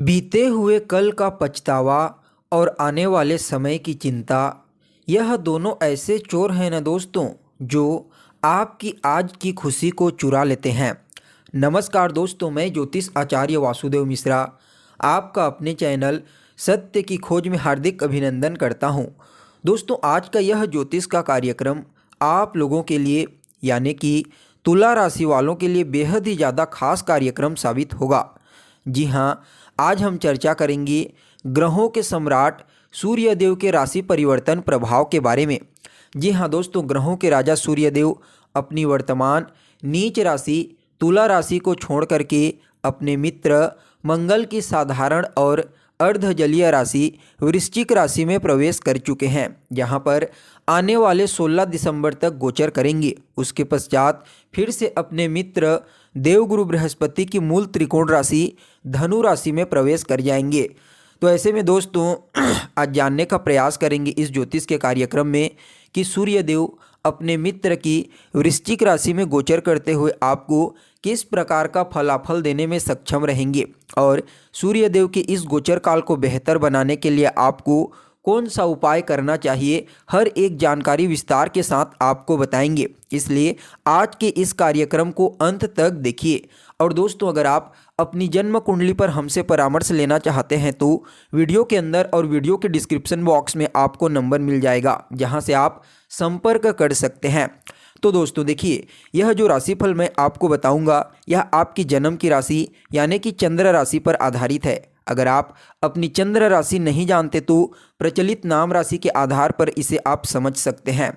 बीते हुए कल का पछतावा और आने वाले समय की चिंता, यह दोनों ऐसे चोर हैं ना दोस्तों, जो आपकी आज की खुशी को चुरा लेते हैं। नमस्कार दोस्तों, मैं ज्योतिष आचार्य वासुदेव मिश्रा आपका अपने चैनल सत्य की खोज में हार्दिक अभिनंदन करता हूं। दोस्तों, आज का यह ज्योतिष का कार्यक्रम आप लोगों के लिए यानी कि तुला राशि वालों के लिए बेहद ही ज़्यादा खास कार्यक्रम साबित होगा। जी हाँ, आज हम चर्चा करेंगे ग्रहों के सम्राट सूर्यदेव के राशि परिवर्तन प्रभाव के बारे में। जी हाँ दोस्तों, ग्रहों के राजा सूर्यदेव अपनी वर्तमान नीच राशि तुला राशि को छोड़ करके अपने मित्र मंगल की साधारण और अर्धजलीय राशि वृश्चिक राशि में प्रवेश कर चुके हैं, जहां पर आने वाले 16 दिसंबर तक गोचर करेंगे। उसके पश्चात फिर से अपने मित्र देवगुरु बृहस्पति की मूल त्रिकोण राशि धनु राशि में प्रवेश कर जाएंगे। तो ऐसे में दोस्तों आज जानने का प्रयास करेंगे इस ज्योतिष के कार्यक्रम में कि सूर्यदेव अपने मित्र की वृश्चिक राशि में गोचर करते हुए आपको किस प्रकार का फलाफल देने में सक्षम रहेंगे, और सूर्यदेव के इस गोचर काल को बेहतर बनाने के लिए आपको कौन सा उपाय करना चाहिए, हर एक जानकारी विस्तार के साथ आपको बताएंगे। इसलिए आज के इस कार्यक्रम को अंत तक देखिए। और दोस्तों, अगर आप अपनी जन्म कुंडली पर हमसे परामर्श लेना चाहते हैं तो वीडियो के अंदर और वीडियो के डिस्क्रिप्शन बॉक्स में आपको नंबर मिल जाएगा, जहां से आप संपर्क कर सकते हैं। तो दोस्तों देखिए, यह जो राशिफल मैं आपको बताऊंगा यह आपकी जन्म की राशि यानी कि चंद्र राशि पर आधारित है। अगर आप अपनी चंद्र राशि नहीं जानते तो प्रचलित नाम राशि के आधार पर इसे आप समझ सकते हैं।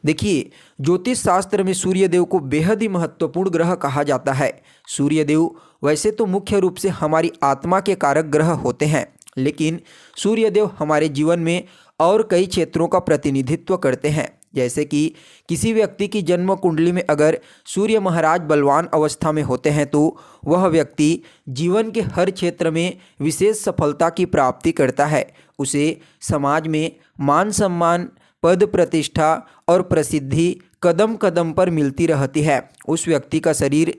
देखिए, ज्योतिष शास्त्र में सूर्यदेव को बेहद ही महत्वपूर्ण ग्रह कहा जाता है। सूर्यदेव वैसे तो मुख्य रूप से हमारी आत्मा के कारक ग्रह होते हैं, लेकिन सूर्यदेव हमारे जीवन में और कई क्षेत्रों का प्रतिनिधित्व करते हैं। जैसे कि किसी व्यक्ति की जन्म कुंडली में अगर सूर्य महाराज बलवान अवस्था में होते हैं तो वह व्यक्ति जीवन के हर क्षेत्र में विशेष सफलता की प्राप्ति करता है। उसे समाज में मान सम्मान, पद प्रतिष्ठा और प्रसिद्धि कदम कदम पर मिलती रहती है। उस व्यक्ति का शरीर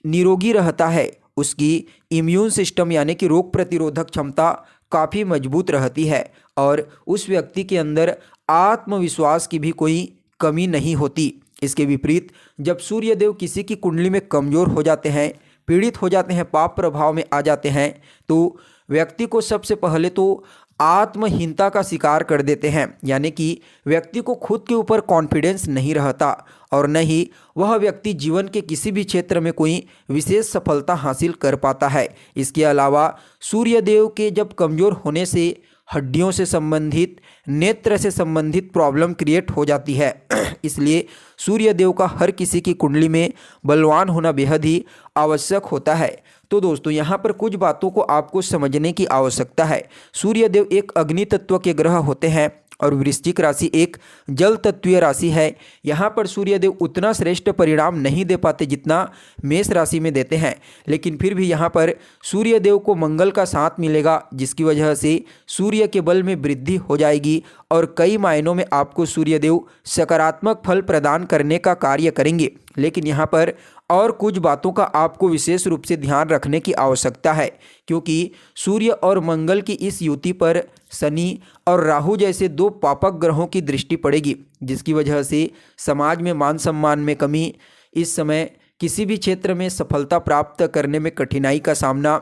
निरोगी रहता है, उसकी इम्यून सिस्टम यानी कि रोग प्रतिरोधक क्षमता काफ़ी मजबूत रहती है, और उस व्यक्ति के अंदर आत्मविश्वास की भी कोई कमी नहीं होती। इसके विपरीत जब सूर्यदेव किसी की कुंडली में कमज़ोर हो जाते हैं, पीड़ित हो जाते हैं, पाप प्रभाव में आ जाते हैं, तो व्यक्ति को सबसे पहले तो आत्महीनता का शिकार कर देते हैं। यानी कि व्यक्ति को खुद के ऊपर कॉन्फिडेंस नहीं रहता और न ही वह व्यक्ति जीवन के किसी भी क्षेत्र में कोई विशेष सफलता हासिल कर पाता है। इसके अलावा सूर्यदेव के जब कमज़ोर होने से हड्डियों से संबंधित, नेत्र से संबंधित प्रॉब्लम क्रिएट हो जाती है। इसलिए सूर्यदेव का हर किसी की कुंडली में बलवान होना बेहद ही आवश्यक होता है। तो दोस्तों, यहाँ पर कुछ बातों को आपको समझने की आवश्यकता है। सूर्यदेव एक अग्नि तत्व के ग्रह होते हैं और वृश्चिक राशि एक जल तत्वीय राशि है। यहाँ पर सूर्यदेव उतना श्रेष्ठ परिणाम नहीं दे पाते जितना मेष राशि में देते हैं, लेकिन फिर भी यहाँ पर सूर्यदेव को मंगल का साथ मिलेगा, जिसकी वजह से सूर्य के बल में वृद्धि हो जाएगी और कई मायनों में आपको सूर्यदेव सकारात्मक फल प्रदान करने का कार्य करेंगे। लेकिन यहाँ पर और कुछ बातों का आपको विशेष रूप से ध्यान रखने की आवश्यकता है, क्योंकि सूर्य और मंगल की इस युति पर शनि और राहु जैसे दो पापक ग्रहों की दृष्टि पड़ेगी, जिसकी वजह से समाज में मान सम्मान में कमी, इस समय किसी भी क्षेत्र में सफलता प्राप्त करने में कठिनाई का सामना,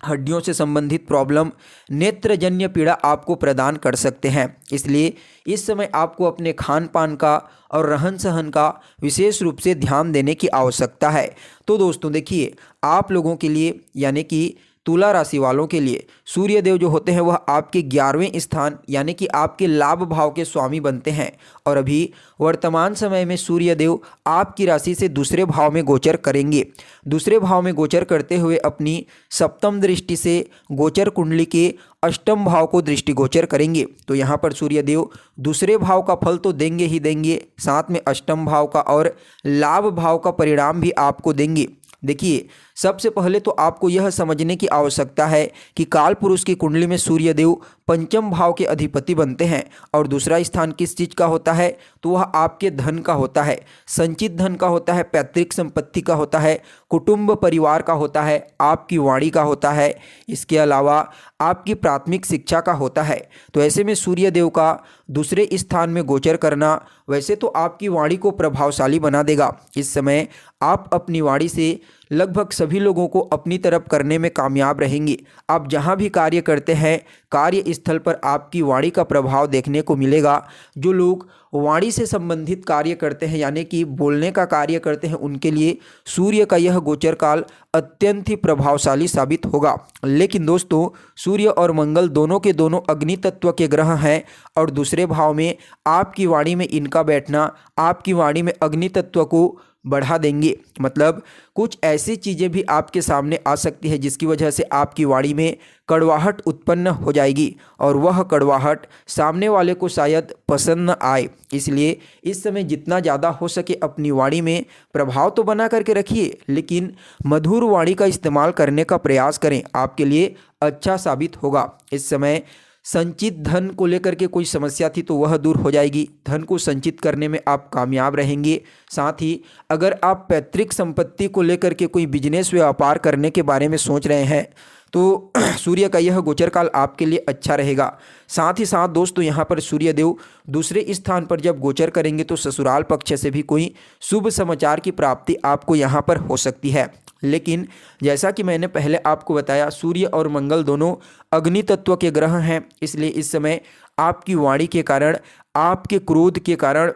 हड्डियों से संबंधित प्रॉब्लम, नेत्रजन्य पीड़ा आपको प्रदान कर सकते हैं। इसलिए इस समय आपको अपने खान पान का और रहन सहन का विशेष रूप से ध्यान देने की आवश्यकता है। तो दोस्तों देखिए, आप लोगों के लिए यानी कि तुला राशि वालों के लिए सूर्यदेव जो होते हैं वह आपके 11वें स्थान यानी कि आपके लाभ भाव के स्वामी बनते हैं, और अभी वर्तमान समय में सूर्यदेव आपकी राशि से दूसरे भाव में गोचर करेंगे। दूसरे भाव में गोचर करते हुए अपनी सप्तम दृष्टि से गोचर कुंडली के अष्टम भाव को दृष्टिगोचर करेंगे। तो यहाँ पर सूर्यदेव दूसरे भाव का फल तो देंगे ही देंगे, साथ में अष्टम भाव का और लाभ भाव का परिणाम भी आपको देंगे। देखिए, सबसे पहले तो आपको यह समझने की आवश्यकता है कि काल पुरुष की कुंडली में सूर्य देव पंचम भाव के अधिपति बनते हैं और दूसरा स्थान किस चीज़ का होता है, तो वह आपके धन का होता है, संचित धन का होता है, पैतृक संपत्ति का होता है, कुटुंब परिवार का होता है, आपकी वाणी का होता है, इसके अलावा आपकी प्राथमिक शिक्षा का होता है। तो ऐसे में सूर्य देव का दूसरे स्थान में गोचर करना वैसे तो आपकी वाणी को प्रभावशाली बना देगा। इस समय आप अपनी वाणी से लगभग सभी लोगों को अपनी तरफ करने में कामयाब रहेंगे। आप जहां भी कार्य करते हैं कार्यस्थल पर आपकी वाणी का प्रभाव देखने को मिलेगा। जो लोग वाणी से संबंधित कार्य करते हैं यानी कि बोलने का कार्य करते हैं उनके लिए सूर्य का यह गोचर काल अत्यंत ही प्रभावशाली साबित होगा। लेकिन दोस्तों सूर्य और मंगल दोनों के दोनों अग्नि तत्व के ग्रह हैं और दूसरे भाव में आपकी वाणी में इनका बैठना आपकी वाणी में अग्नि तत्व को बढ़ा देंगे। मतलब कुछ ऐसी चीज़ें भी आपके सामने आ सकती है जिसकी वजह से आपकी वाणी में कड़वाहट उत्पन्न हो जाएगी और वह कड़वाहट सामने वाले को शायद पसंद न आए। इसलिए इस समय जितना ज़्यादा हो सके अपनी वाणी में प्रभाव तो बना करके रखिए, लेकिन मधुर वाणी का इस्तेमाल करने का प्रयास करें, आपके लिए अच्छा साबित होगा। इस समय संचित धन को लेकर के कोई समस्या थी तो वह दूर हो जाएगी, धन को संचित करने में आप कामयाब रहेंगे। साथ ही अगर आप पैतृक संपत्ति को लेकर के कोई बिजनेस व्यापार करने के बारे में सोच रहे हैं तो सूर्य का यह गोचर काल आपके लिए अच्छा रहेगा। साथ ही साथ दोस्तों यहाँ पर सूर्य देव दूसरे स्थान पर जब गोचर करेंगे तो ससुराल पक्ष से भी कोई शुभ समाचार की प्राप्ति आपको यहाँ पर हो सकती है। लेकिन जैसा कि मैंने पहले आपको बताया सूर्य और मंगल दोनों अग्नि तत्व के ग्रह हैं, इसलिए इस समय आपकी वाणी के कारण आपके क्रोध के कारण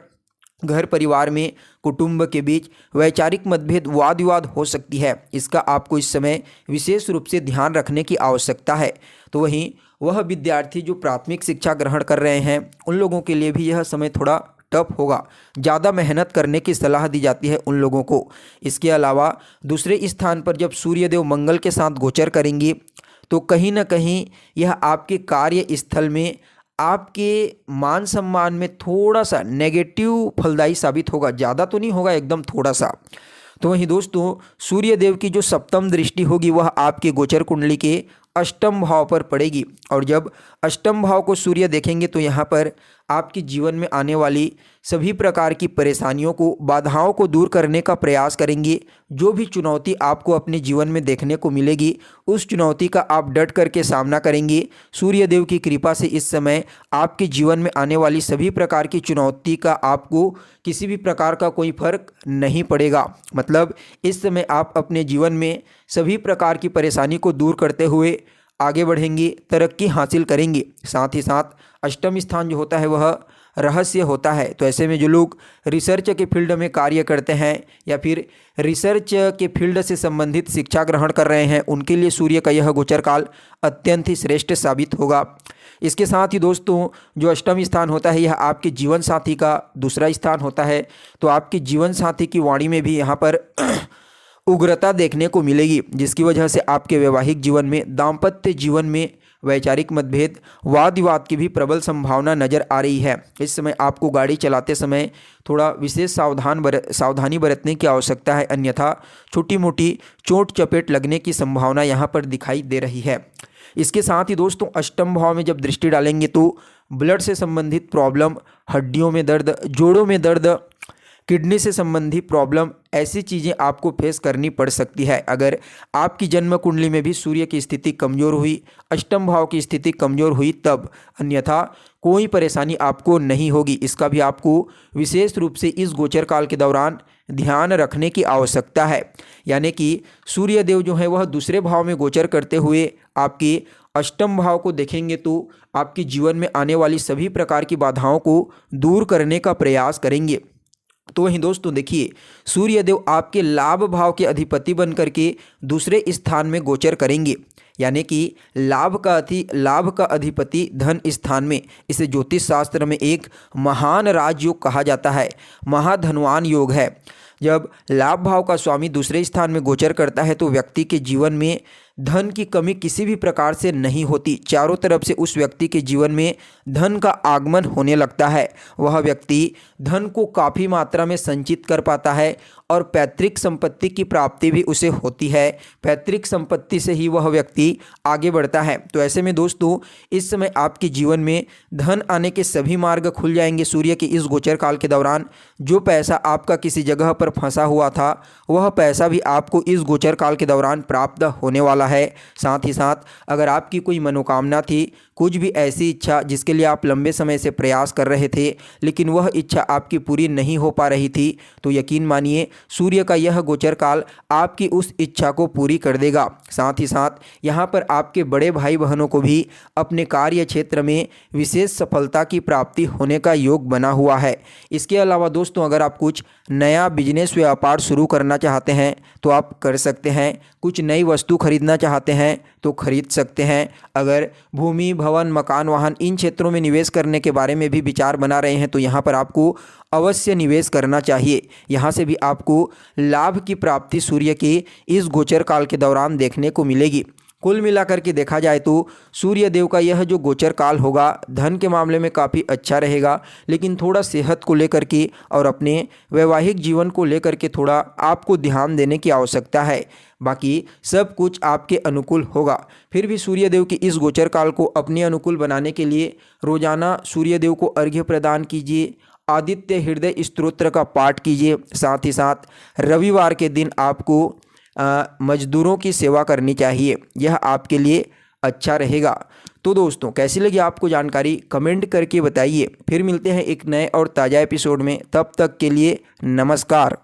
घर परिवार में कुटुंब के बीच वैचारिक मतभेद वाद विवाद हो सकती है। इसका आपको इस समय विशेष रूप से ध्यान रखने की आवश्यकता है। तो वहीं वह विद्यार्थी जो प्राथमिक शिक्षा ग्रहण कर रहे हैं उन लोगों के लिए भी यह समय थोड़ा टफ होगा, ज़्यादा मेहनत करने की सलाह दी जाती है उन लोगों को। इसके अलावा दूसरे स्थान पर जब सूर्यदेव मंगल के साथ गोचर करेंगे तो कहीं ना कहीं यह आपके कार्य स्थल में आपके मान सम्मान में थोड़ा सा नेगेटिव फलदायी साबित होगा, ज़्यादा तो नहीं होगा, एकदम थोड़ा सा। तो वहीं दोस्तों सूर्य देव की जो सप्तम दृष्टि होगी वह आपके गोचर कुंडली के अष्टम भाव पर पड़ेगी और जब अष्टम भाव को सूर्य देखेंगे तो यहाँ पर आपके जीवन में आने वाली सभी प्रकार की परेशानियों को बाधाओं को दूर करने का प्रयास करेंगे। जो भी चुनौती आपको अपने जीवन में देखने को मिलेगी उस चुनौती का आप डट करके सामना करेंगे। सूर्य देव की कृपा से इस समय आपके जीवन में आने वाली सभी प्रकार की चुनौती का आपको किसी भी प्रकार का कोई फर्क नहीं पड़ेगा। मतलब इस समय आप अपने जीवन में सभी प्रकार की परेशानी को दूर करते हुए आगे बढ़ेंगे, तरक्की हासिल करेंगे। साथ ही साथ अष्टम स्थान जो होता है वह रहस्य होता है। तो ऐसे में जो लोग रिसर्च के फील्ड में कार्य करते हैं या फिर रिसर्च के फील्ड से संबंधित शिक्षा ग्रहण कर रहे हैं उनके लिए सूर्य का यह गोचर काल अत्यंत ही श्रेष्ठ साबित होगा। इसके साथ ही दोस्तों जो अष्टम स्थान होता है यह आपके जीवन साथी का दूसरा स्थान होता है। तो आपके जीवन साथी की वाणी में भी यहाँ पर उग्रता देखने को मिलेगी, जिसकी वजह से आपके वैवाहिक जीवन में दाम्पत्य जीवन में वैचारिक मतभेद वाद विवाद की भी प्रबल संभावना नजर आ रही है। इस समय आपको गाड़ी चलाते समय थोड़ा विशेष सावधानी बरतने की आवश्यकता है, अन्यथा छोटी मोटी चोट चपेट लगने की संभावना यहाँ पर दिखाई दे रही है। इसके साथ ही दोस्तों अष्टम भाव में जब दृष्टि डालेंगे तो ब्लड से संबंधित प्रॉब्लम, हड्डियों में दर्द, जोड़ों में दर्द, किडनी से संबंधित प्रॉब्लम, ऐसी चीज़ें आपको फेस करनी पड़ सकती है अगर आपकी जन्म कुंडली में भी सूर्य की स्थिति कमज़ोर हुई, अष्टम भाव की स्थिति कमज़ोर हुई तब, अन्यथा कोई परेशानी आपको नहीं होगी। इसका भी आपको विशेष रूप से इस गोचर काल के दौरान ध्यान रखने की आवश्यकता है। यानी कि सूर्य देव जो है वह दूसरे भाव में गोचर करते हुए आपके अष्टम भाव को देखेंगे तो आपके जीवन में आने वाली सभी प्रकार की बाधाओं को दूर करने का प्रयास करेंगे। तो वहीं दोस्तों देखिए सूर्य देव आपके लाभ भाव के अधिपति बन करके दूसरे स्थान में गोचर करेंगे, यानी कि लाभ का अधिपति धन स्थान में। इसे ज्योतिष शास्त्र में एक महान राजयोग कहा जाता है, महाधनवान योग है। जब लाभ भाव का स्वामी दूसरे स्थान में गोचर करता है तो व्यक्ति के जीवन में धन की कमी किसी भी प्रकार से नहीं होती। चारों तरफ से उस व्यक्ति के जीवन में धन का आगमन होने लगता है। वह व्यक्ति धन को काफ़ी मात्रा में संचित कर पाता है और पैतृक संपत्ति की प्राप्ति भी उसे होती है। पैतृक संपत्ति से ही वह व्यक्ति आगे बढ़ता है। तो ऐसे में दोस्तों इस समय आपके जीवन में धन आने के सभी मार्ग खुल जाएंगे। सूर्य के इस गोचर काल के दौरान जो पैसा आपका किसी जगह पर फंसा हुआ था वह पैसा भी आपको इस गोचर काल के दौरान प्राप्त होने वाला है। साथ ही साथ अगर आपकी कोई मनोकामना थी, कुछ भी ऐसी इच्छा जिसके लिए आप लंबे समय से प्रयास कर रहे थे लेकिन वह इच्छा आपकी पूरी नहीं हो पा रही थी, तो यकीन मानिए सूर्य का यह गोचर काल आपकी उस इच्छा को पूरी कर देगा। साथ ही साथ यहाँ पर आपके बड़े भाई बहनों को भी अपने कार्य क्षेत्र में विशेष सफलता की प्राप्ति होने का योग बना हुआ है। इसके अलावा दोस्तों अगर आप कुछ नया बिजनेस व्यापार शुरू करना चाहते हैं तो आप कर सकते हैं। कुछ नई वस्तु खरीदना चाहते हैं तो खरीद सकते हैं। अगर भूमि, भवन, मकान, वाहन इन क्षेत्रों में निवेश करने के बारे में भी विचार बना रहे हैं तो यहाँ पर आपको अवश्य निवेश करना चाहिए। यहाँ से भी आपको लाभ की प्राप्ति सूर्य के इस गोचर काल के दौरान देखने को मिलेगी। कुल मिलाकर के देखा जाए तो सूर्य देव का यह जो गोचर काल होगा धन के मामले में काफ़ी अच्छा रहेगा, लेकिन थोड़ा सेहत को लेकर के और अपने वैवाहिक जीवन को लेकर के थोड़ा आपको ध्यान देने की आवश्यकता है। बाकी सब कुछ आपके अनुकूल होगा। फिर भी सूर्य देव की इस गोचर काल को अपने अनुकूल बनाने के लिए रोजाना सूर्य देव को अर्घ्य प्रदान कीजिए, आदित्य हृदय स्तोत्र का पाठ कीजिए। साथ ही साथ रविवार के दिन आपको मजदूरों की सेवा करनी चाहिए, यह आपके लिए अच्छा रहेगा। तो दोस्तों कैसी लगी आपको जानकारी कमेंट करके बताइए। फिर मिलते हैं एक नए और ताज़ा एपिसोड में, तब तक के लिए नमस्कार।